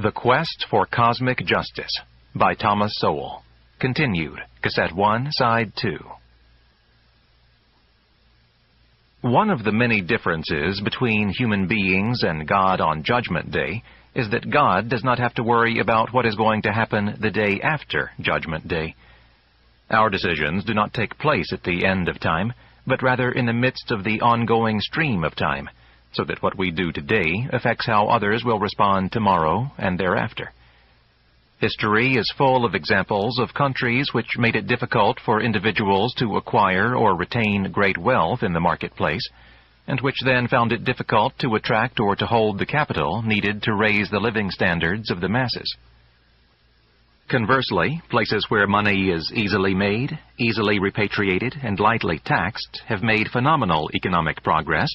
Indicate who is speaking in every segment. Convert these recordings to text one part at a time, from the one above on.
Speaker 1: The Quest for Cosmic Justice by Thomas Sowell. Continued. Cassette 1, Side 2. One of the many differences between human beings and God on Judgment Day is that God does not have to worry about what is going to happen the day after Judgment Day. Our decisions do not take place at the end of time, but rather in the midst of the ongoing stream of time, so that what we do today affects how others will respond tomorrow and thereafter. History is full of examples of countries which made it difficult for individuals to acquire or retain great wealth in the marketplace, and which then found it difficult to attract or to hold the capital needed to raise the living standards of the masses. Conversely, places where money is easily made, easily repatriated, and lightly taxed have made phenomenal economic progress,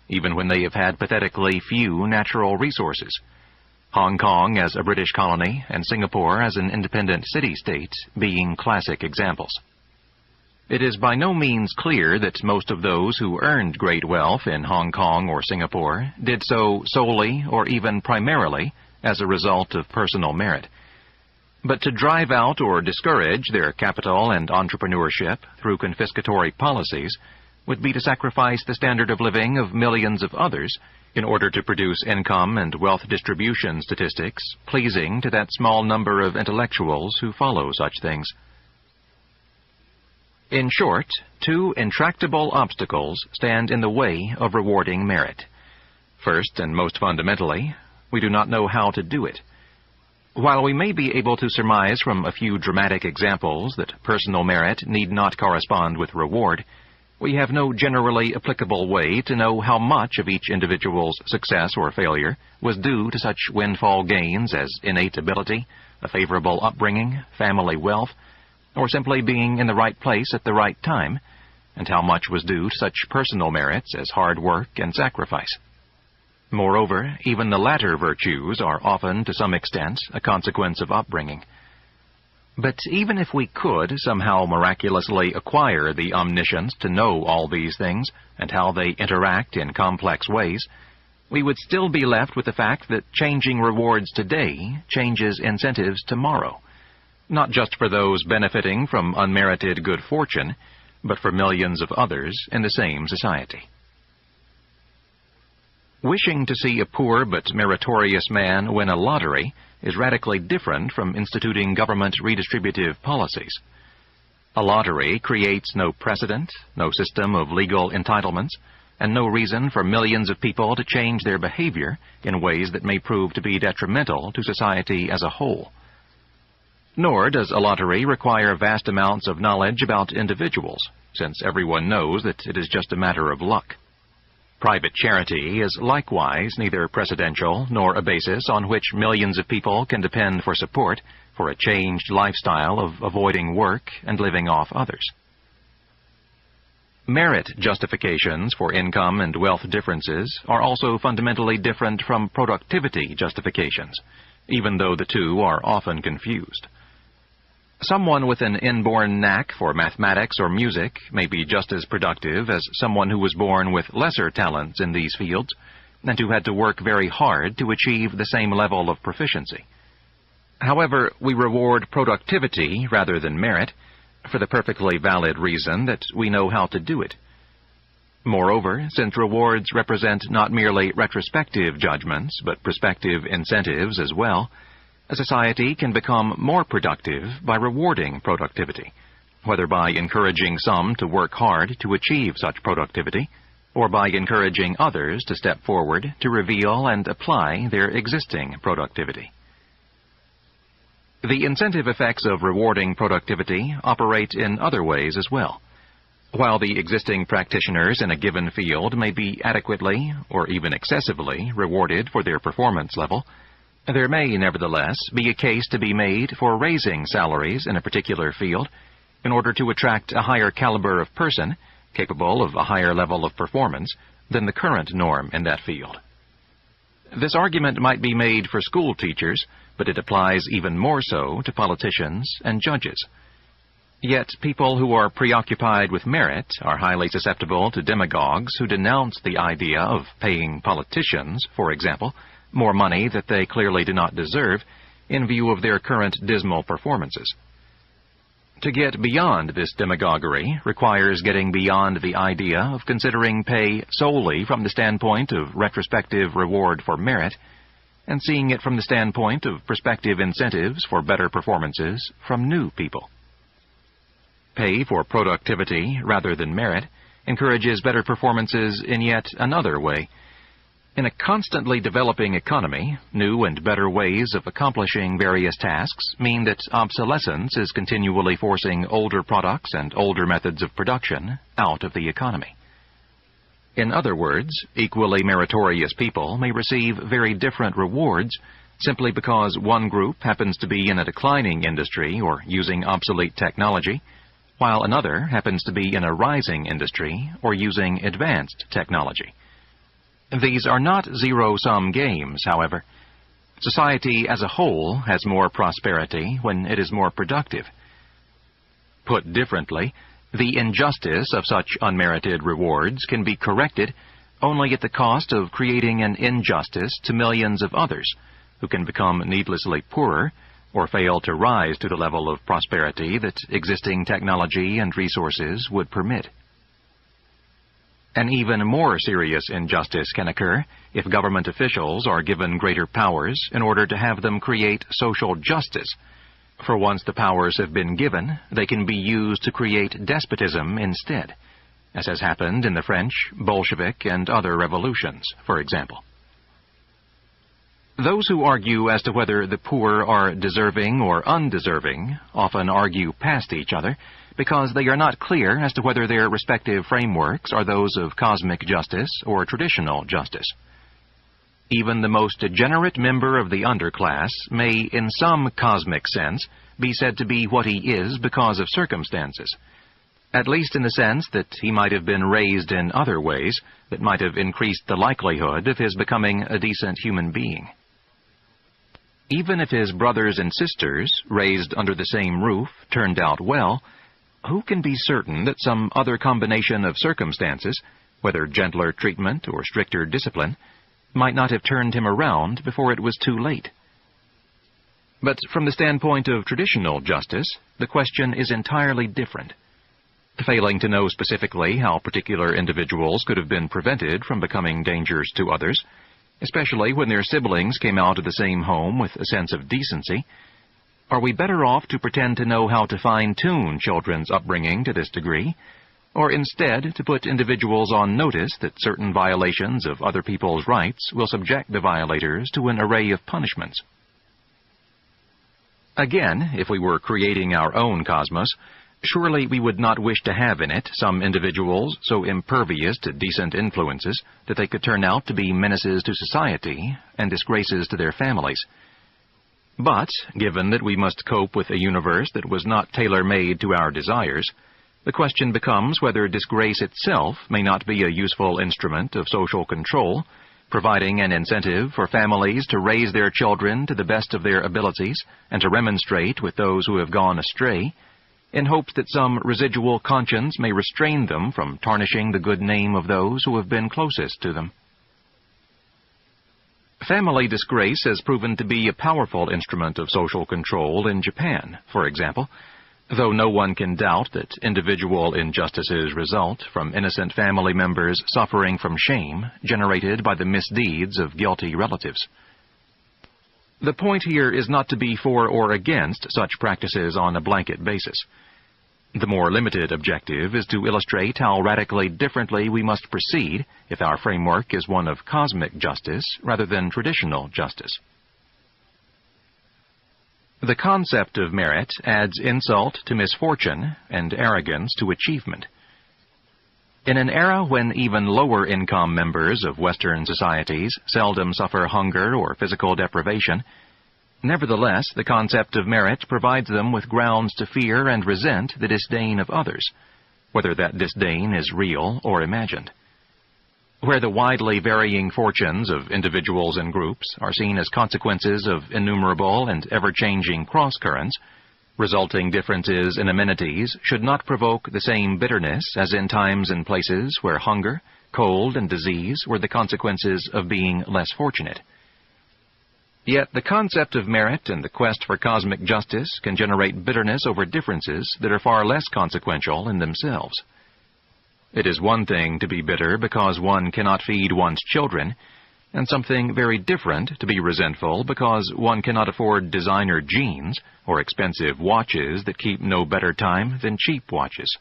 Speaker 1: even when they have had pathetically few natural resources. Hong Kong as a British colony and Singapore as an independent city-state being classic examples. It is by no means clear that most of those who earned great wealth in Hong Kong or Singapore did so solely or even primarily as a result of personal merit. But to drive out or discourage their capital and entrepreneurship through confiscatory policies would be to sacrifice the standard of living of millions of others in order to produce income and wealth distribution statistics pleasing to that small number of intellectuals who follow such things. In short, two intractable obstacles stand in the way of rewarding merit. First, and most fundamentally, we do not know how to do it. While we may be able to surmise from a few dramatic examples that personal merit need not correspond with reward, we have no generally applicable way to know how much of each individual's success or failure was due to such windfall gains as innate ability, a favorable upbringing, family wealth, or simply being in the right place at the right time, and how much was due to such personal merits as hard work and sacrifice. Moreover, even the latter virtues are often, to some extent, a consequence of upbringing. But even if we could somehow miraculously acquire the omniscience to know all these things and how they interact in complex ways, we would still be left with the fact that changing rewards today changes incentives tomorrow, not just for those benefiting from unmerited good fortune, but for millions of others in the same society. Wishing to see a poor but meritorious man win a lottery is radically different from instituting government redistributive policies. A lottery creates no precedent, no system of legal entitlements, and no reason for millions of people to change their behavior in ways that may prove to be detrimental to society as a whole. Nor does a lottery require vast amounts of knowledge about individuals, since everyone knows that it is just a matter of luck. Private charity is likewise neither precedential nor a basis on which millions of people can depend for support for a changed lifestyle of avoiding work and living off others. Merit justifications for income and wealth differences are also fundamentally different from productivity justifications, even though the two are often confused. Someone with an inborn knack for mathematics or music may be just as productive as someone who was born with lesser talents in these fields and who had to work very hard to achieve the same level of proficiency. However, we reward productivity rather than merit for the perfectly valid reason that we know how to do it. Moreover, since rewards represent not merely retrospective judgments but prospective incentives as well, a society can become more productive by rewarding productivity, whether by encouraging some to work hard to achieve such productivity, or by encouraging others to step forward to reveal and apply their existing productivity. The incentive effects of rewarding productivity operate in other ways as well. While the existing practitioners in a given field may be adequately, or even excessively, rewarded for their performance level, there may, nevertheless, be a case to be made for raising salaries in a particular field in order to attract a higher caliber of person capable of a higher level of performance than the current norm in that field. This argument might be made for school teachers, but it applies even more so to politicians and judges. Yet people who are preoccupied with merit are highly susceptible to demagogues who denounce the idea of paying politicians, for example, more money that they clearly do not deserve, in view of their current dismal performances. To get beyond this demagoguery requires getting beyond the idea of considering pay solely from the standpoint of retrospective reward for merit, and seeing it from the standpoint of prospective incentives for better performances from new people. Pay for productivity rather than merit encourages better performances in yet another way. In a constantly developing economy, new and better ways of accomplishing various tasks mean that obsolescence is continually forcing older products and older methods of production out of the economy. In other words, equally meritorious people may receive very different rewards simply because one group happens to be in a declining industry or using obsolete technology, while another happens to be in a rising industry or using advanced technology. These are not zero-sum games, however. Society as a whole has more prosperity when it is more productive. Put differently, the injustice of such unmerited rewards can be corrected only at the cost of creating an injustice to millions of others who can become needlessly poorer or fail to rise to the level of prosperity that existing technology and resources would permit. An even more serious injustice can occur if government officials are given greater powers in order to have them create social justice. For once the powers have been given, they can be used to create despotism instead, as has happened in the French, Bolshevik, and other revolutions, for example. Those who argue as to whether the poor are deserving or undeserving often argue past each other because they are not clear as to whether their respective frameworks are those of cosmic justice or traditional justice. Even the most degenerate member of the underclass may, in some cosmic sense, be said to be what he is because of circumstances, at least in the sense that he might have been raised in other ways that might have increased the likelihood of his becoming a decent human being. Even if his brothers and sisters, raised under the same roof, turned out well, who can be certain that some other combination of circumstances, whether gentler treatment or stricter discipline, might not have turned him around before it was too late? But from the standpoint of traditional justice, the question is entirely different. Failing to know specifically how particular individuals could have been prevented from becoming dangers to others, especially when their siblings came out of the same home with a sense of decency, are we better off to pretend to know how to fine-tune children's upbringing to this degree, or instead to put individuals on notice that certain violations of other people's rights will subject the violators to an array of punishments? Again, if we were creating our own cosmos, surely we would not wish to have in it some individuals so impervious to decent influences that they could turn out to be menaces to society and disgraces to their families. But, given that we must cope with a universe that was not tailor-made to our desires, the question becomes whether disgrace itself may not be a useful instrument of social control, providing an incentive for families to raise their children to the best of their abilities and to remonstrate with those who have gone astray, in hopes that some residual conscience may restrain them from tarnishing the good name of those who have been closest to them. Family disgrace has proven to be a powerful instrument of social control in Japan, for example, though no one can doubt that individual injustices result from innocent family members suffering from shame generated by the misdeeds of guilty relatives. The point here is not to be for or against such practices on a blanket basis. The more limited objective is to illustrate how radically differently we must proceed if our framework is one of cosmic justice rather than traditional justice. The concept of merit adds insult to misfortune and arrogance to achievement. In an era when even lower-income members of Western societies seldom suffer hunger or physical deprivation, nevertheless, the concept of merit provides them with grounds to fear and resent the disdain of others, whether that disdain is real or imagined. Where the widely varying fortunes of individuals and groups are seen as consequences of innumerable and ever-changing cross-currents, resulting differences in amenities should not provoke the same bitterness as in times and places where hunger, cold, and disease were the consequences of being less fortunate. Yet the concept of merit and the quest for cosmic justice can generate bitterness over differences that are far less consequential in themselves. It is one thing to be bitter because one cannot feed one's children, and something very different to be resentful because one cannot afford designer jeans or expensive watches that keep no better time than cheap watches.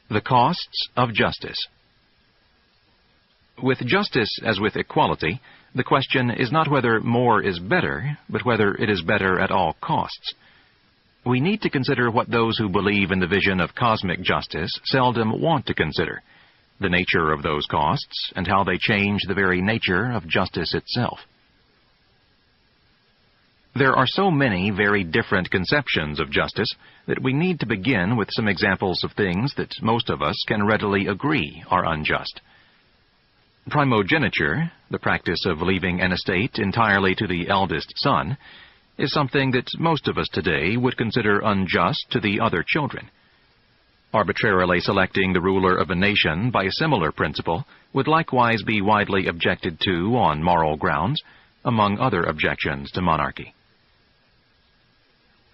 Speaker 1: The costs of justice. With justice as with equality, the question is not whether more is better, but whether it is better at all costs. We need to consider what those who believe in the vision of cosmic justice seldom want to consider, the nature of those costs and how they change the very nature of justice itself. There are so many very different conceptions of justice that we need to begin with some examples of things that most of us can readily agree are unjust. Primogeniture, the practice of leaving an estate entirely to the eldest son, is something that most of us today would consider unjust to the other children. Arbitrarily selecting the ruler of a nation by a similar principle would likewise be widely objected to on moral grounds, among other objections to monarchy.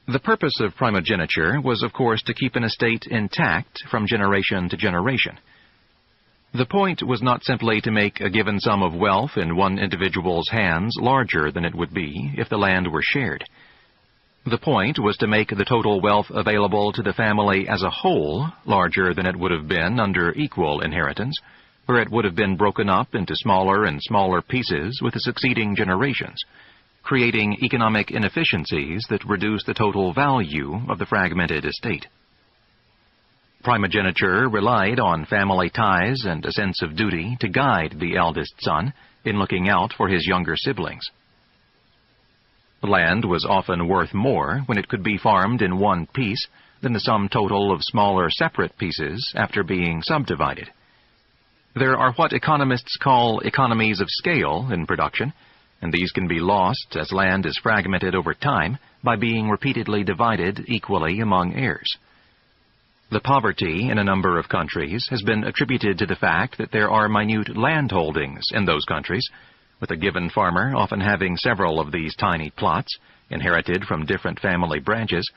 Speaker 1: The purpose of primogeniture was, of course, to keep an estate intact from generation to generation. The point was not simply to make a given sum of wealth in one individual's hands larger than it would be if the land were shared. The point was to make the total wealth available to the family as a whole larger than it would have been under equal inheritance, where it would have been broken up into smaller and smaller pieces with the succeeding generations, creating economic inefficiencies that reduce the total value of the fragmented estate. Primogeniture relied on family ties and a sense of duty to guide the eldest son in looking out for his younger siblings. Land was often worth more when it could be farmed in one piece than the sum total of smaller separate pieces after being subdivided. There are what economists call economies of scale in production, and these can be lost as land is fragmented over time by being repeatedly divided equally among heirs. The poverty in a number of countries has been attributed to the fact that there are minute landholdings in those countries, with a given farmer often having several of these tiny plots, inherited from different family branches,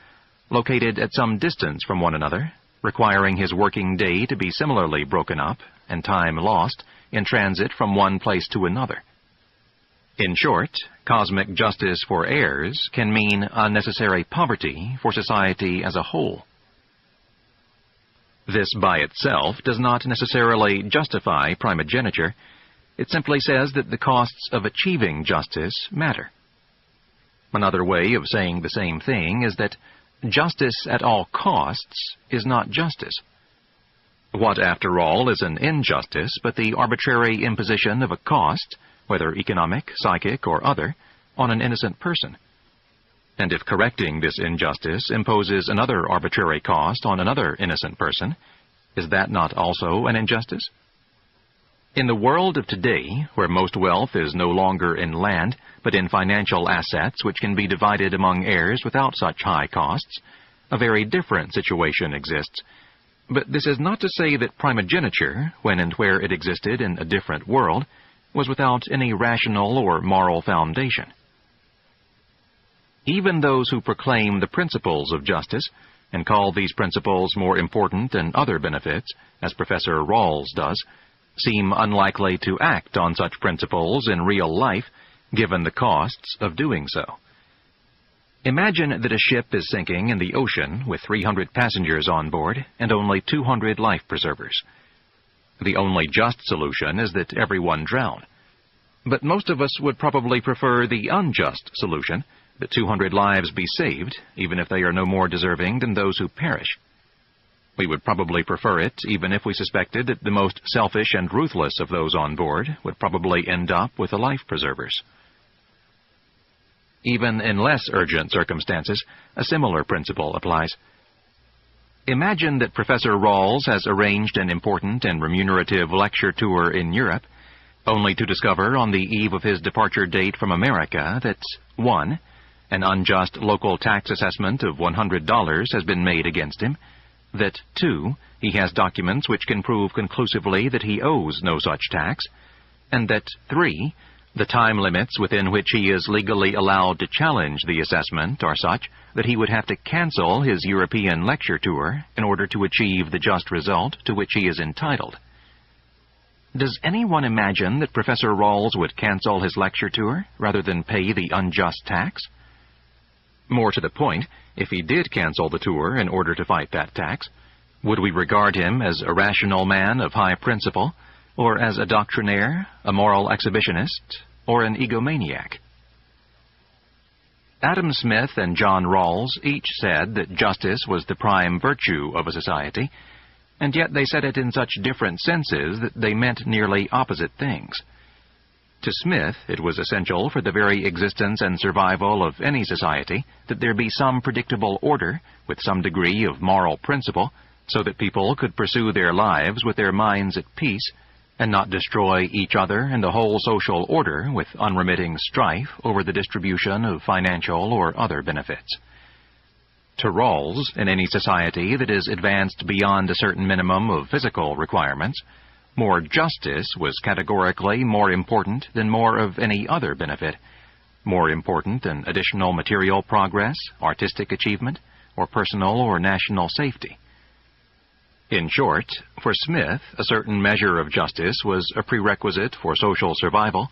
Speaker 1: located at some distance from one another, requiring his working day to be similarly broken up and time lost in transit from one place to another. In short, cosmic justice for heirs can mean unnecessary poverty for society as a whole. This by itself does not necessarily justify primogeniture. It simply says that the costs of achieving justice matter. Another way of saying the same thing is that justice at all costs is not justice. What, after all, is an injustice but the arbitrary imposition of a cost, whether economic, psychic, or other, on an innocent person? And if correcting this injustice imposes another arbitrary cost on another innocent person, is that not also an injustice? In the world of today, where most wealth is no longer in land, but in financial assets which can be divided among heirs without such high costs, a very different situation exists. But this is not to say that primogeniture, when and where it existed in a different world, was without any rational or moral foundation. Even those who proclaim the principles of justice, and call these principles more important than other benefits, as Professor Rawls does, seem unlikely to act on such principles in real life, given the costs of doing so. Imagine that a ship is sinking in the ocean with 300 passengers on board and only 200 life preservers. The only just solution is that everyone drown. But most of us would probably prefer the unjust solution, that 200 lives be saved, even if they are no more deserving than those who perish. We would probably prefer it, even if we suspected that the most selfish and ruthless of those on board would probably end up with the life preservers. Even in less urgent circumstances, a similar principle applies. Imagine that Professor Rawls has arranged an important and remunerative lecture tour in Europe, only to discover on the eve of his departure date from America that 1. An unjust local tax assessment of $100 has been made against him, that 2. He has documents which can prove conclusively that he owes no such tax, and that 3. The time limits within which he is legally allowed to challenge the assessment are such that he would have to cancel his European lecture tour in order to achieve the just result to which he is entitled. Does anyone imagine that Professor Rawls would cancel his lecture tour rather than pay the unjust tax? More to the point, if he did cancel the tour in order to fight that tax, would we regard him as a rational man of high principle, or as a doctrinaire, a moral exhibitionist, or an egomaniac? Adam Smith and John Rawls each said that justice was the prime virtue of a society, and yet they said it in such different senses that they meant nearly opposite things. To Smith, it was essential for the very existence and survival of any society that there be some predictable order with some degree of moral principle, so that people could pursue their lives with their minds at peace, and not destroy each other and the whole social order with unremitting strife over the distribution of financial or other benefits. To Rawls, in any society that is advanced beyond a certain minimum of physical requirements, more justice was categorically more important than more of any other benefit, more important than additional material progress, artistic achievement, or personal or national safety. In short, for Smith, a certain measure of justice was a prerequisite for social survival,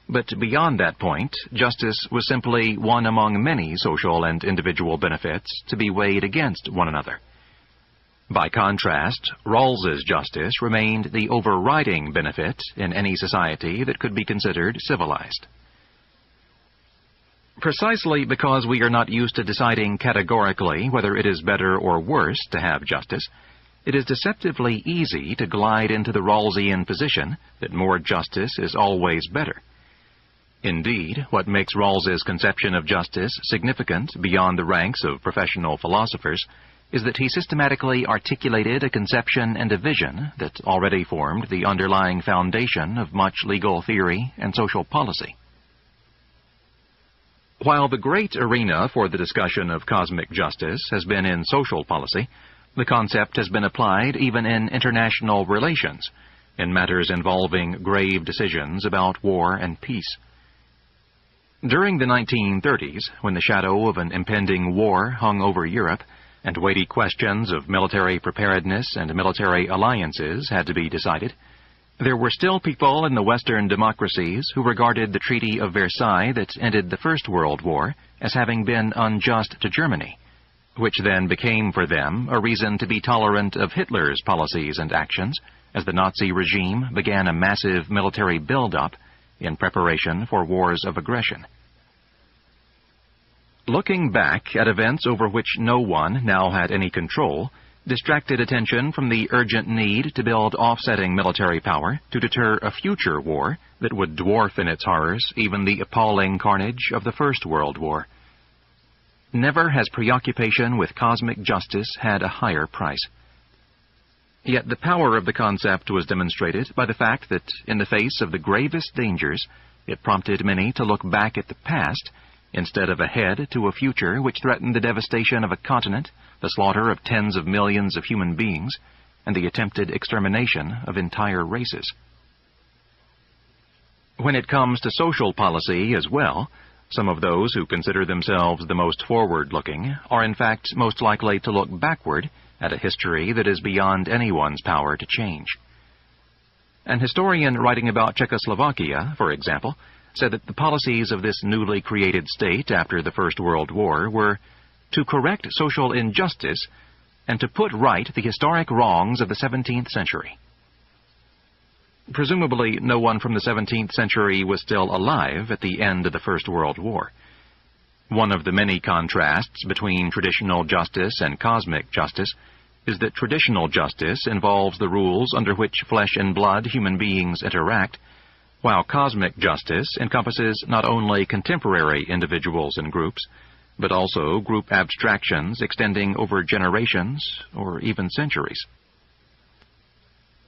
Speaker 1: but beyond that point, justice was simply one among many social and individual benefits to be weighed against one another. By contrast, Rawls's justice remained the overriding benefit in any society that could be considered civilized. Precisely because we are not used to deciding categorically whether it is better or worse to have justice, it is deceptively easy to glide into the Rawlsian position that more justice is always better. Indeed, what makes Rawls's conception of justice significant beyond the ranks of professional philosophers is that he systematically articulated a conception and a vision that already formed the underlying foundation of much legal theory and social policy. While the great arena for the discussion of cosmic justice has been in social policy, the concept has been applied even in international relations, in matters involving grave decisions about war and peace. During the 1930s, when the shadow of an impending war hung over Europe, and weighty questions of military preparedness and military alliances had to be decided, there were still people in the Western democracies who regarded the Treaty of Versailles that ended the First World War as having been unjust to Germany, which then became for them a reason to be tolerant of Hitler's policies and actions as the Nazi regime began a massive military build-up in preparation for wars of aggression. Looking back at events over which no one now had any control, distracted attention from the urgent need to build offsetting military power to deter a future war that would dwarf in its horrors even the appalling carnage of the First World War. Never has preoccupation with cosmic justice had a higher price. Yet the power of the concept was demonstrated by the fact that, in the face of the gravest dangers, it prompted many to look back at the past instead of ahead to a future which threatened the devastation of a continent, the slaughter of tens of millions of human beings, and the attempted extermination of entire races. When it comes to social policy as well, some of those who consider themselves the most forward-looking are in fact most likely to look backward at a history that is beyond anyone's power to change. An historian writing about Czechoslovakia, for example, said that the policies of this newly created state after the First World War were to correct social injustice and to put right the historic wrongs of the 17th century. Presumably, no one from the 17th century was still alive at the end of the First World War. One of the many contrasts between traditional justice and cosmic justice is that traditional justice involves the rules under which flesh and blood human beings interact, while cosmic justice encompasses not only contemporary individuals and groups, but also group abstractions extending over generations or even centuries.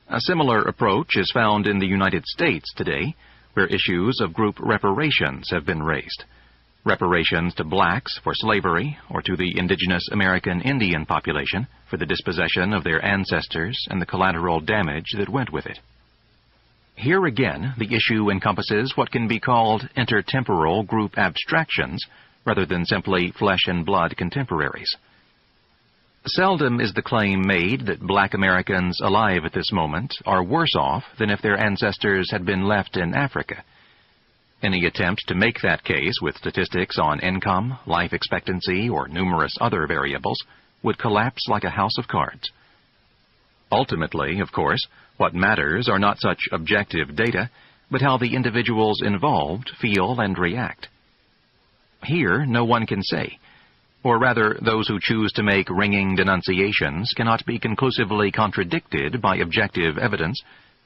Speaker 1: A similar approach is found in the United States today, where issues of group reparations have been raised. Reparations to blacks for slavery or to the indigenous American Indian population for the dispossession of their ancestors and the collateral damage that went with it. Here again, the issue encompasses what can be called intertemporal group abstractions, rather than simply flesh-and-blood contemporaries. Seldom is the claim made that black Americans alive at this moment are worse off than if their ancestors had been left in Africa. Any attempt to make that case with statistics on income, life expectancy, or numerous other variables would collapse like a house of cards. Ultimately, of course, what matters are not such objective data, but how the individuals involved feel and react. Here, no one can say, or rather, those who choose to make ringing denunciations cannot be conclusively contradicted by objective evidence,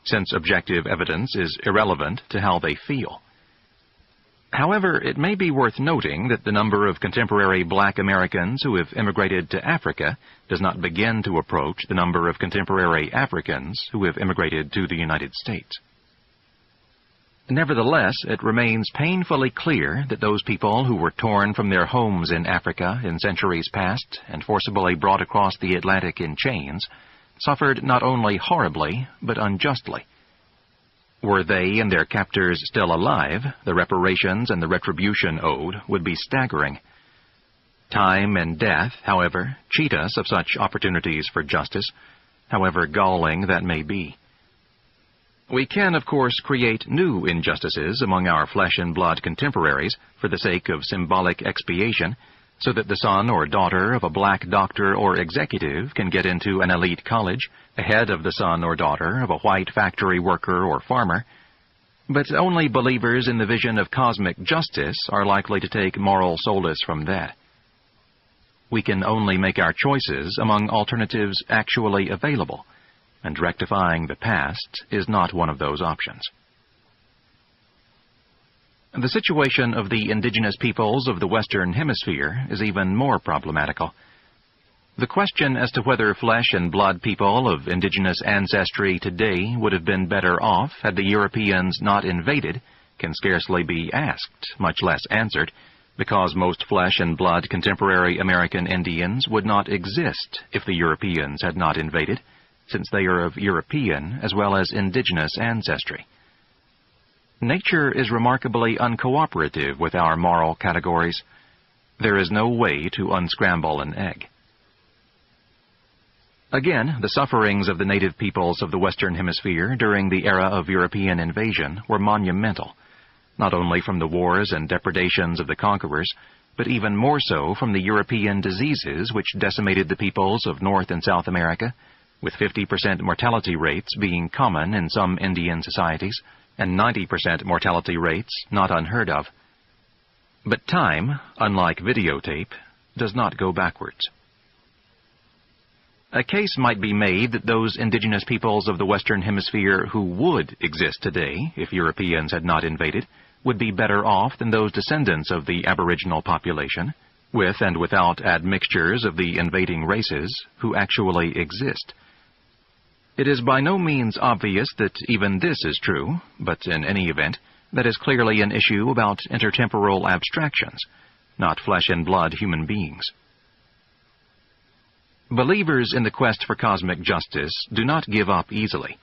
Speaker 1: since objective evidence is irrelevant to how they feel. However, it may be worth noting that the number of contemporary black Americans who have immigrated to Africa does not begin to approach the number of contemporary Africans who have immigrated to the United States. Nevertheless, it remains painfully clear that those people who were torn from their homes in Africa in centuries past and forcibly brought across the Atlantic in chains suffered not only horribly, but unjustly. Were they and their captors still alive, the reparations and the retribution owed would be staggering. Time and death, however, cheat us of such opportunities for justice, however galling that may be. We can, of course, create new injustices among our flesh-and-blood contemporaries for the sake of symbolic expiation, so that the son or daughter of a black doctor or executive can get into an elite college ahead of the son or daughter of a white factory worker or farmer. But only believers in the vision of cosmic justice are likely to take moral solace from that. We can only make our choices among alternatives actually available, and rectifying the past is not one of those options. The situation of the indigenous peoples of the Western Hemisphere is even more problematical. The question as to whether flesh-and-blood people of indigenous ancestry today would have been better off had the Europeans not invaded can scarcely be asked, much less answered, because most flesh-and-blood contemporary American Indians would not exist if the Europeans had not invaded, since they are of European as well as indigenous ancestry. Nature is remarkably uncooperative with our moral categories. There is no way to unscramble an egg. Again, the sufferings of the native peoples of the Western Hemisphere during the era of European invasion were monumental, not only from the wars and depredations of the conquerors, but even more so from the European diseases which decimated the peoples of North and South America, with 50% mortality rates being common in some Indian societies, and 90% mortality rates not unheard of. But time, unlike videotape, does not go backwards. A case might be made that those indigenous peoples of the Western Hemisphere who would exist today if Europeans had not invaded would be better off than those descendants of the aboriginal population, with and without admixtures of the invading races, who actually exist. It is by no means obvious that even this is true, but in any event, that is clearly an issue about intertemporal abstractions, not flesh-and-blood human beings. Believers in the quest for cosmic justice do not give up easily.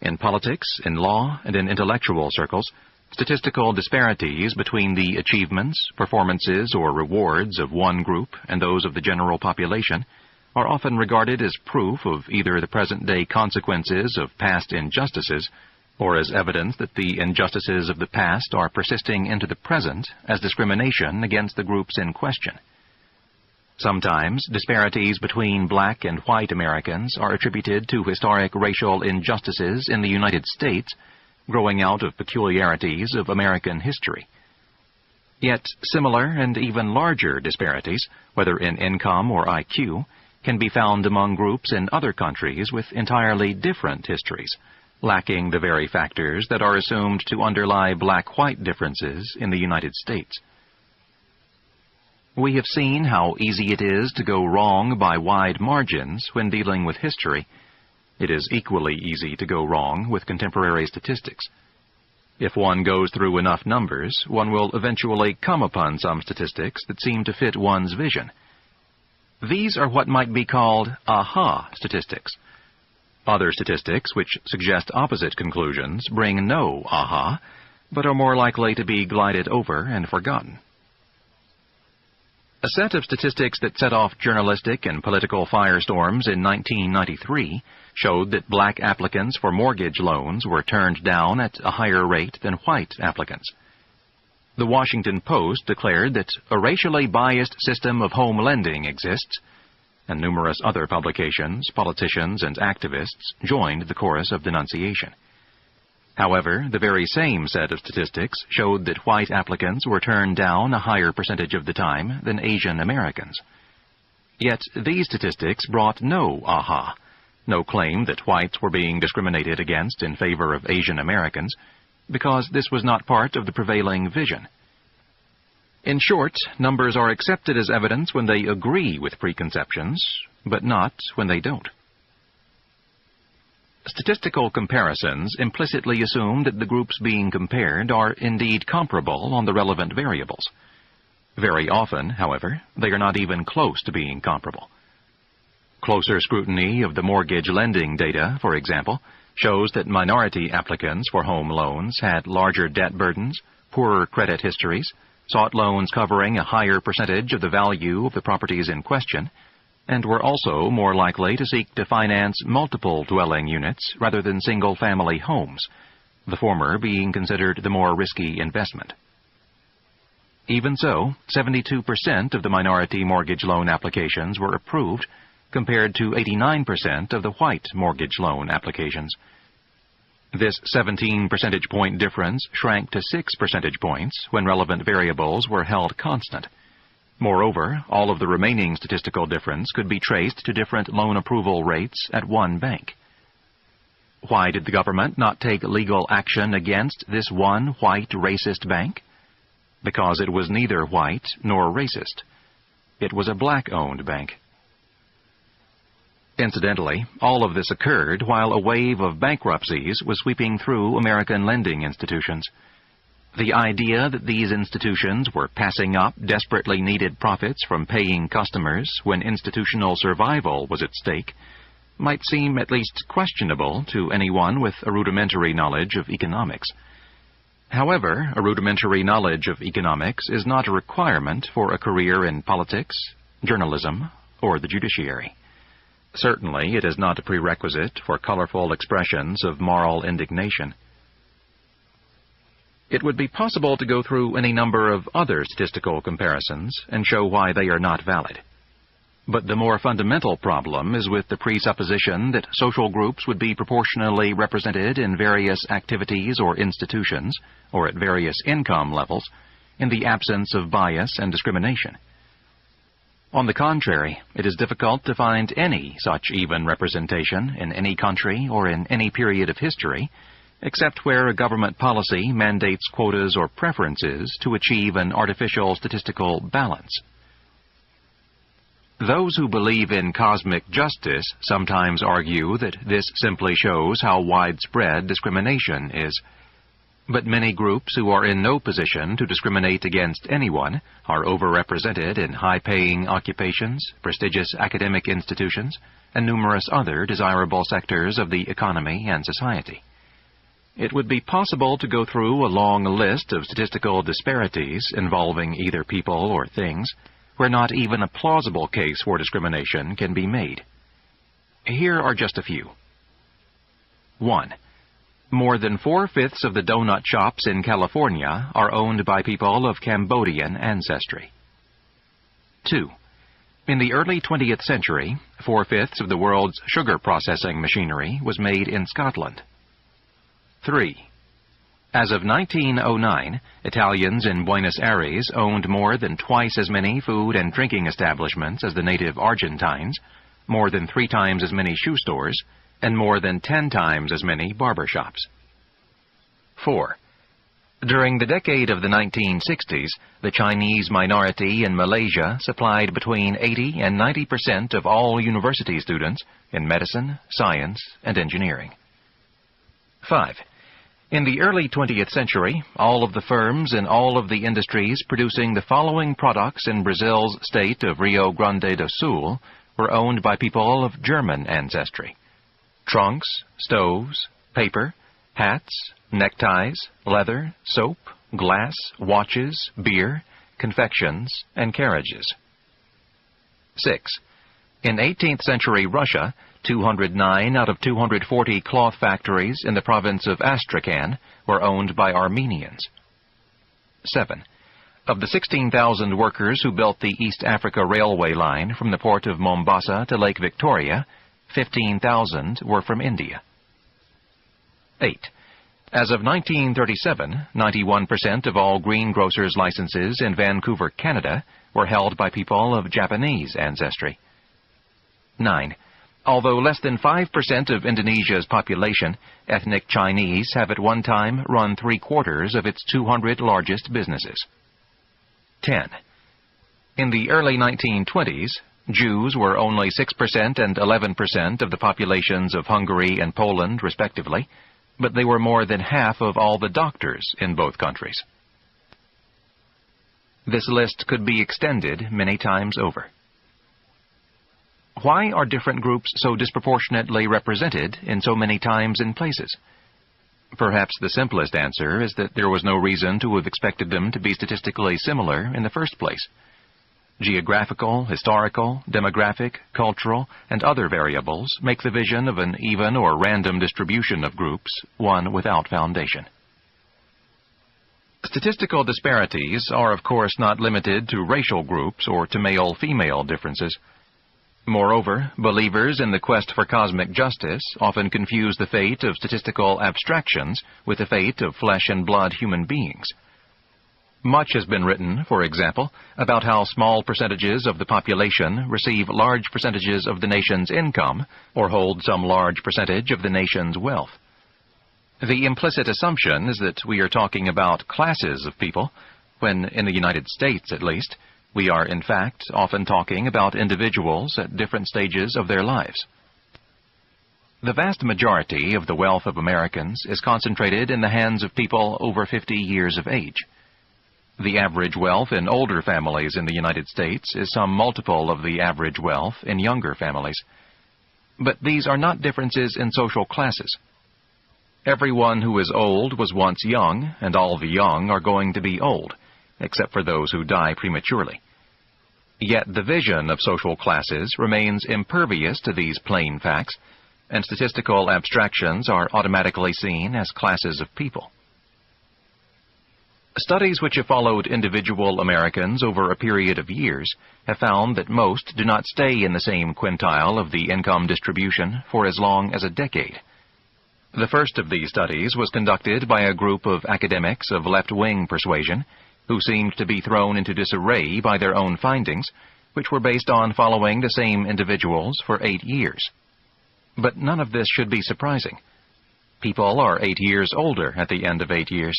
Speaker 1: In politics, in law, and in intellectual circles, statistical disparities between the achievements, performances, or rewards of one group and those of the general population are often regarded as proof of either the present-day consequences of past injustices or as evidence that the injustices of the past are persisting into the present as discrimination against the groups in question. Sometimes disparities between black and white Americans are attributed to historic racial injustices in the United States growing out of peculiarities of American history. Yet similar and even larger disparities, whether in income or IQ, can be found among groups in other countries with entirely different histories, lacking the very factors that are assumed to underlie black-white differences in the United States. We have seen how easy it is to go wrong by wide margins when dealing with history. It is equally easy to go wrong with contemporary statistics. If one goes through enough numbers, one will eventually come upon some statistics that seem to fit one's vision. These are what might be called aha statistics. Other statistics which suggest opposite conclusions bring no aha, but are more likely to be glided over and forgotten. A set of statistics that set off journalistic and political firestorms in 1993 showed that black applicants for mortgage loans were turned down at a higher rate than white applicants. The Washington Post declared that a racially biased system of home lending exists, and numerous other publications, politicians, and activists joined the chorus of denunciation. However, the very same set of statistics showed that white applicants were turned down a higher percentage of the time than Asian Americans. Yet these statistics brought no aha, no claim that whites were being discriminated against in favor of Asian Americans, because this was not part of the prevailing vision. In short, numbers are accepted as evidence when they agree with preconceptions, but not when they don't. Statistical comparisons implicitly assume that the groups being compared are indeed comparable on the relevant variables. Very often, however, they are not even close to being comparable. Closer scrutiny of the mortgage lending data, for example, shows that minority applicants for home loans had larger debt burdens, poorer credit histories, sought loans covering a higher percentage of the value of the properties in question, and were also more likely to seek to finance multiple dwelling units rather than single-family homes, the former being considered the more risky investment. Even so, 72% of the minority mortgage loan applications were approved, compared to 89% of the white mortgage loan applications. This 17 percentage point difference shrank to 6 percentage points when relevant variables were held constant. Moreover, all of the remaining statistical difference could be traced to different loan approval rates at one bank. Why did the government not take legal action against this one white racist bank? Because it was neither white nor racist. It was a black-owned bank. Incidentally, all of this occurred while a wave of bankruptcies was sweeping through American lending institutions. The idea that these institutions were passing up desperately needed profits from paying customers when institutional survival was at stake might seem at least questionable to anyone with a rudimentary knowledge of economics. However, a rudimentary knowledge of economics is not a requirement for a career in politics, journalism, or the judiciary. Certainly, it is not a prerequisite for colorful expressions of moral indignation. It would be possible to go through any number of other statistical comparisons and show why they are not valid. But the more fundamental problem is with the presupposition that social groups would be proportionally represented in various activities or institutions, or at various income levels, in the absence of bias and discrimination. On the contrary, it is difficult to find any such even representation in any country or in any period of history, except where a government policy mandates quotas or preferences to achieve an artificial statistical balance. Those who believe in cosmic justice sometimes argue that this simply shows how widespread discrimination is. But many groups who are in no position to discriminate against anyone are overrepresented in high-paying occupations, prestigious academic institutions, and numerous other desirable sectors of the economy and society. It would be possible to go through a long list of statistical disparities involving either people or things, where not even a plausible case for discrimination can be made. Here are just a few. 1. More than 4/5 of the donut shops in California are owned by people of Cambodian ancestry. 2. In the early 20th century, 4/5 of the world's sugar processing machinery was made in Scotland. 3. As of 1909, Italians in Buenos Aires owned more than twice as many food and drinking establishments as the native Argentines, more than 3 times as many shoe stores, and more than 10 times as many barber shops. 4. During the decade of the 1960s, the Chinese minority in Malaysia supplied between 80 and 90% of all university students in medicine, science, and engineering. 5. In the early 20th century, all of the firms in all of the industries producing the following products in Brazil's state of Rio Grande do Sul were owned by people of German ancestry: trunks, stoves, paper, hats, neckties, leather, soap, glass, watches, beer, confections, and carriages. 6. In 18th century Russia, 209 out of 240 cloth factories in the province of Astrakhan were owned by Armenians. 7. Of the 16,000 workers who built the East Africa Railway line from the port of Mombasa to Lake Victoria, 15,000 were from India. 8. As of 1937, 91% of all greengrocers' licenses in Vancouver, Canada, were held by people of Japanese ancestry. 9. Although less than 5% of Indonesia's population, ethnic Chinese have at one time run 3/4 of its 200 largest businesses. 10. In the early 1920s, Jews were only 6% and 11% of the populations of Hungary and Poland, respectively, but they were more than half of all the doctors in both countries. This list could be extended many times over. Why are different groups so disproportionately represented in so many times and places? Perhaps the simplest answer is that there was no reason to have expected them to be statistically similar in the first place. Geographical, historical, demographic, cultural, and other variables make the vision of an even or random distribution of groups one without foundation. Statistical disparities are, of course, not limited to racial groups or to male-female differences. Moreover, believers in the quest for cosmic justice often confuse the fate of statistical abstractions with the fate of flesh-and-blood human beings. Much has been written, for example, about how small percentages of the population receive large percentages of the nation's income or hold some large percentage of the nation's wealth. The implicit assumption is that we are talking about classes of people, when, in the United States at least, we are in fact often talking about individuals at different stages of their lives. The vast majority of the wealth of Americans is concentrated in the hands of people over 50 years of age. The average wealth in older families in the United States is some multiple of the average wealth in younger families. But these are not differences in social classes. Everyone who is old was once young, and all the young are going to be old, except for those who die prematurely. Yet the vision of social classes remains impervious to these plain facts, and statistical abstractions are automatically seen as classes of people. Studies which have followed individual Americans over a period of years have found that most do not stay in the same quintile of the income distribution for as long as a decade. The first of these studies was conducted by a group of academics of left-wing persuasion who seemed to be thrown into disarray by their own findings, which were based on following the same individuals for 8 years. But none of this should be surprising. People are 8 years older at the end of 8 years.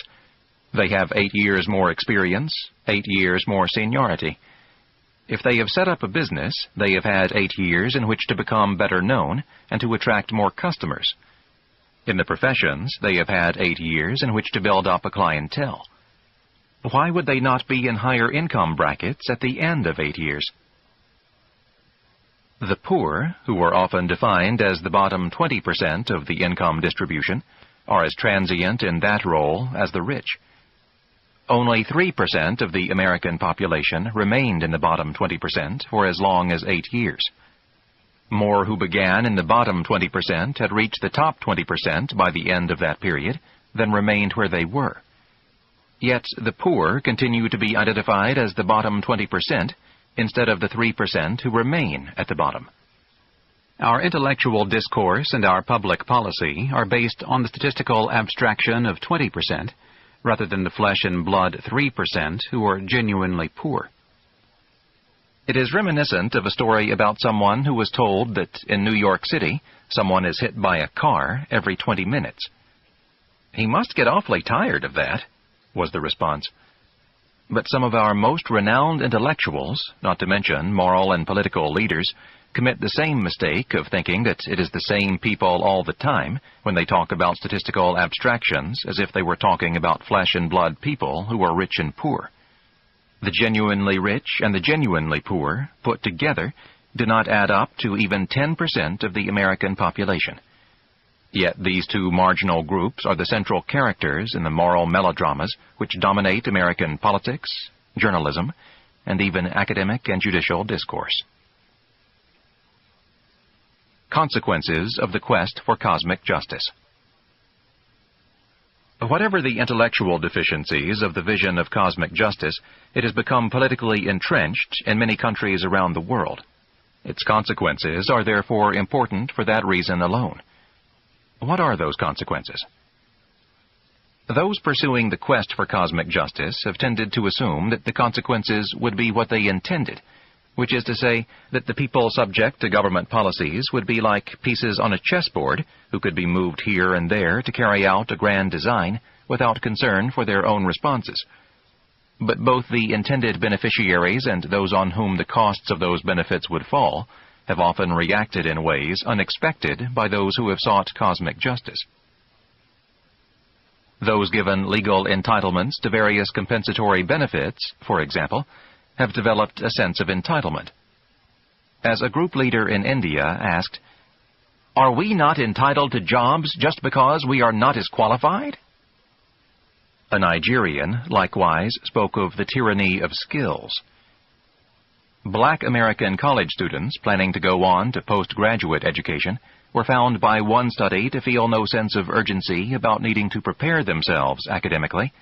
Speaker 1: They have 8 years more experience, 8 years more seniority. If they have set up a business, they have had 8 years in which to become better known and to attract more customers. In the professions, they have had 8 years in which to build up a clientele. Why would they not be in higher income brackets at the end of 8 years? The poor, who are often defined as the bottom 20% of the income distribution, are as transient in that role as the rich. Only 3% of the American population remained in the bottom 20% for as long as 8 years. More who began in the bottom 20% had reached the top 20% by the end of that period than remained where they were. Yet the poor continue to be identified as the bottom 20% instead of the 3% who remain at the bottom. Our intellectual discourse and our public policy are based on the statistical abstraction of 20%, rather than the flesh and blood 3% who are genuinely poor. It is reminiscent of a story about someone who was told that in New York City, someone is hit by a car every 20 minutes. "He must get awfully tired of that," was the response. But some of our most renowned intellectuals, not to mention moral and political leaders, commit the same mistake of thinking that it is the same people all the time when they talk about statistical abstractions as if they were talking about flesh and blood people who are rich and poor. The genuinely rich and the genuinely poor, put together, do not add up to even 10% of the American population. Yet these two marginal groups are the central characters in the moral melodramas which dominate American politics, journalism, and even academic and judicial discourse. Consequences of the quest for cosmic justice. Whatever the intellectual deficiencies of the vision of cosmic justice, it has become politically entrenched in many countries around the world. Its consequences are therefore important for that reason alone. What are those consequences? Those pursuing the quest for cosmic justice have tended to assume that the consequences would be what they intended, which is to say that the people subject to government policies would be like pieces on a chessboard who could be moved here and there to carry out a grand design without concern for their own responses. But both the intended beneficiaries and those on whom the costs of those benefits would fall have often reacted in ways unexpected by those who have sought cosmic justice. Those given legal entitlements to various compensatory benefits, for example, have developed a sense of entitlement. As a group leader in India asked, "Are we not entitled to jobs just because we are not as qualified?" A Nigerian, likewise, spoke of the tyranny of skills. Black American college students planning to go on to postgraduate education were found by one study to feel no sense of urgency about needing to prepare themselves academically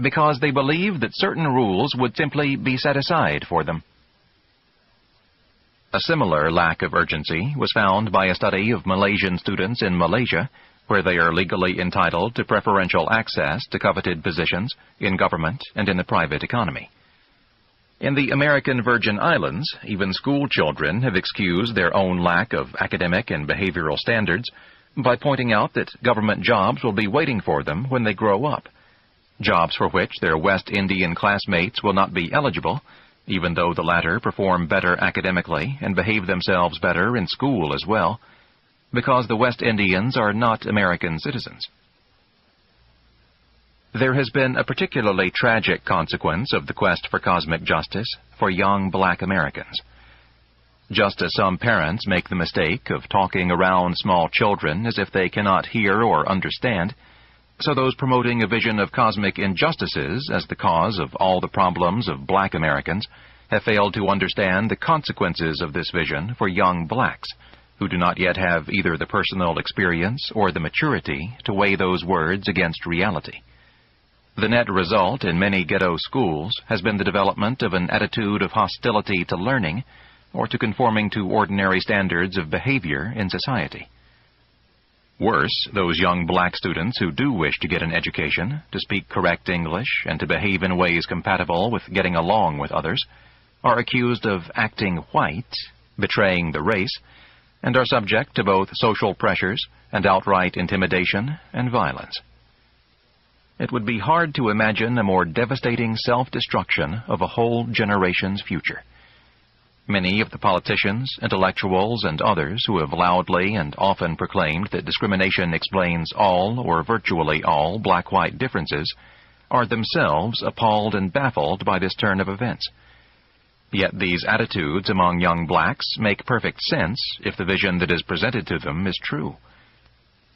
Speaker 1: because they believed that certain rules would simply be set aside for them. A similar lack of urgency was found by a study of Malaysian students in Malaysia, where they are legally entitled to preferential access to coveted positions in government and in the private economy. In the American Virgin Islands, even school children have excused their own lack of academic and behavioral standards by pointing out that government jobs will be waiting for them when they grow up, jobs for which their West Indian classmates will not be eligible, even though the latter perform better academically and behave themselves better in school as well, because the West Indians are not American citizens. There has been a particularly tragic consequence of the quest for cosmic justice for young black Americans. Just as some parents make the mistake of talking around small children as if they cannot hear or understand, so those promoting a vision of cosmic injustices as the cause of all the problems of black Americans have failed to understand the consequences of this vision for young blacks, who do not yet have either the personal experience or the maturity to weigh those words against reality. The net result in many ghetto schools has been the development of an attitude of hostility to learning or to conforming to ordinary standards of behavior in society. Worse, those young black students who do wish to get an education, to speak correct English, and to behave in ways compatible with getting along with others, are accused of acting white, betraying the race, and are subject to both social pressures and outright intimidation and violence. It would be hard to imagine a more devastating self-destruction of a whole generation's future. Many of the politicians, intellectuals, and others who have loudly and often proclaimed that discrimination explains all or virtually all black-white differences are themselves appalled and baffled by this turn of events. Yet these attitudes among young blacks make perfect sense if the vision that is presented to them is true.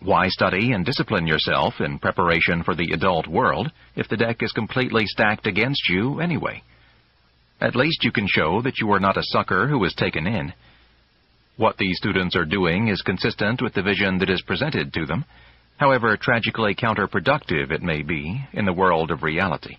Speaker 1: Why study and discipline yourself in preparation for the adult world if the deck is completely stacked against you anyway? At least you can show that you are not a sucker who is taken in. What these students are doing is consistent with the vision that is presented to them, however tragically counterproductive it may be in the world of reality.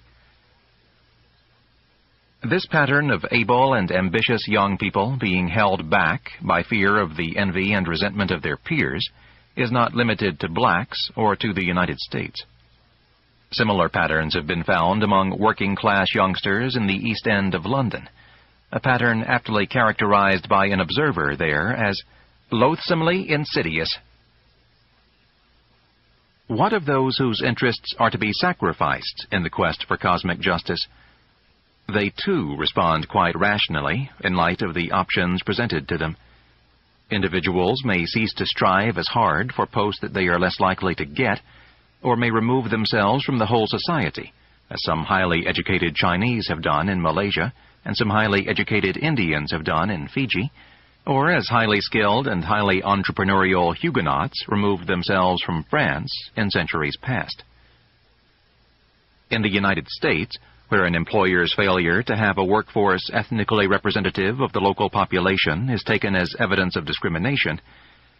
Speaker 1: This pattern of able and ambitious young people being held back by fear of the envy and resentment of their peers is not limited to blacks or to the United States. Similar patterns have been found among working-class youngsters in the East End of London, a pattern aptly characterized by an observer there as loathsomely insidious. What of those whose interests are to be sacrificed in the quest for cosmic justice? They, too, respond quite rationally in light of the options presented to them. Individuals may cease to strive as hard for posts that they are less likely to get, or may remove themselves from the whole society, as some highly educated Chinese have done in Malaysia and some highly educated Indians have done in Fiji, or as highly skilled and highly entrepreneurial Huguenots removed themselves from France in centuries past. In the United States, where an employer's failure to have a workforce ethnically representative of the local population is taken as evidence of discrimination,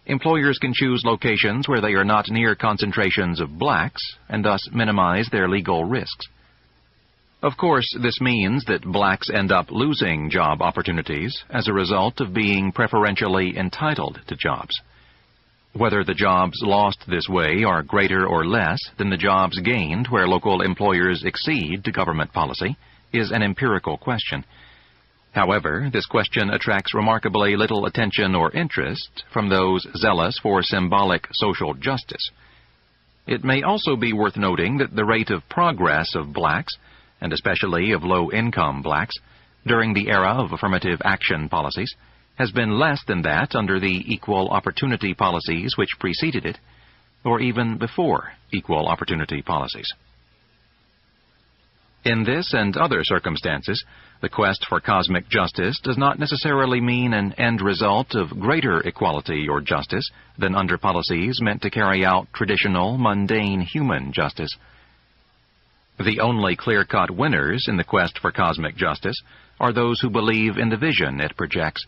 Speaker 1: employers can choose locations where they are not near concentrations of blacks and thus minimize their legal risks. Of course, this means that blacks end up losing job opportunities as a result of being preferentially entitled to jobs. Whether the jobs lost this way are greater or less than the jobs gained where local employers accede to government policy is an empirical question. However, this question attracts remarkably little attention or interest from those zealous for symbolic social justice. It may also be worth noting that the rate of progress of blacks, and especially of low-income blacks, during the era of affirmative action policies, has been less than that under the equal opportunity policies which preceded it, or even before equal opportunity policies. In this and other circumstances, the quest for cosmic justice does not necessarily mean an end result of greater equality or justice than under policies meant to carry out traditional, mundane human justice. The only clear-cut winners in the quest for cosmic justice are those who believe in the vision it projects,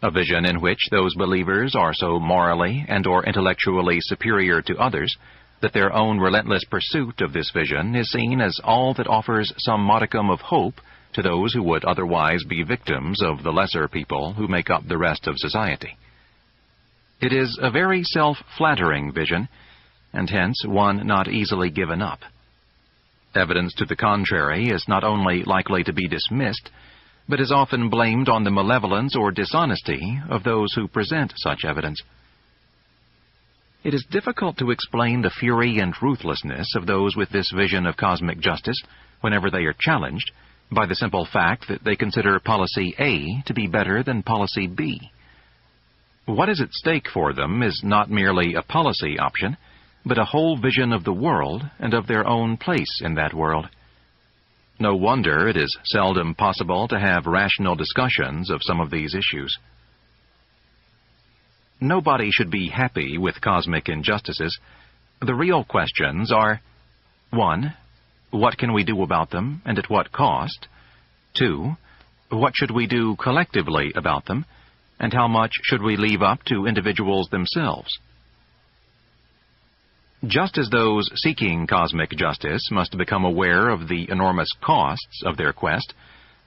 Speaker 1: a vision in which those believers are so morally and/or intellectually superior to others that their own relentless pursuit of this vision is seen as all that offers some modicum of hope to those who would otherwise be victims of the lesser people who make up the rest of society. It is a very self-flattering vision, and hence one not easily given up. Evidence to the contrary is not only likely to be dismissed, but is often blamed on the malevolence or dishonesty of those who present such evidence. It is difficult to explain the fury and ruthlessness of those with this vision of cosmic justice whenever they are challenged by the simple fact that they consider policy A to be better than policy B. What is at stake for them is not merely a policy option, but a whole vision of the world and of their own place in that world. No wonder it is seldom possible to have rational discussions of some of these issues. Nobody should be happy with cosmic injustices. The real questions are: 1. What can we do about them, and at what cost? 2. What should we do collectively about them, and how much should we leave up to individuals themselves? Just as those seeking cosmic justice must become aware of the enormous costs of their quest,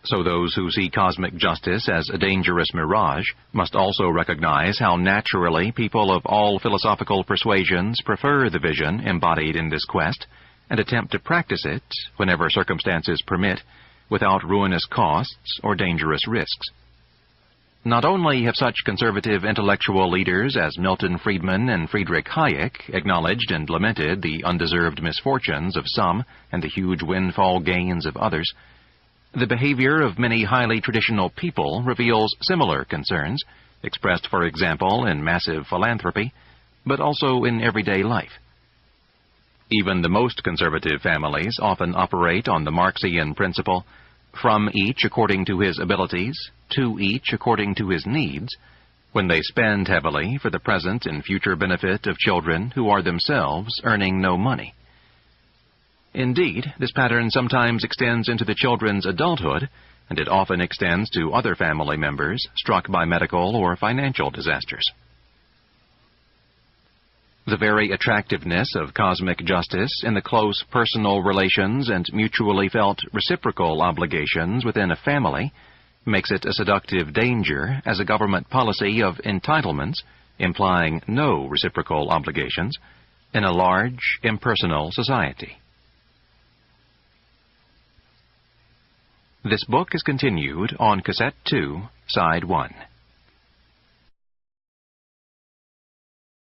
Speaker 1: so those who see cosmic justice as a dangerous mirage must also recognize how naturally people of all philosophical persuasions prefer the vision embodied in this quest, and attempt to practice it, whenever circumstances permit, without ruinous costs or dangerous risks. Not only have such conservative intellectual leaders as Milton Friedman and Friedrich Hayek acknowledged and lamented the undeserved misfortunes of some and the huge windfall gains of others, the behavior of many highly traditional people reveals similar concerns, expressed, for example, in massive philanthropy, but also in everyday life. Even the most conservative families often operate on the Marxian principle, from each according to his abilities, to each according to his needs, when they spend heavily for the present and future benefit of children who are themselves earning no money. Indeed, this pattern sometimes extends into the children's adulthood, and it often extends to other family members struck by medical or financial disasters. The very attractiveness of cosmic justice in the close personal relations and mutually felt reciprocal obligations within a family makes it a seductive danger as a government policy of entitlements, implying no reciprocal obligations, in a large, impersonal society. This book is continued on Cassette 2, Side 1.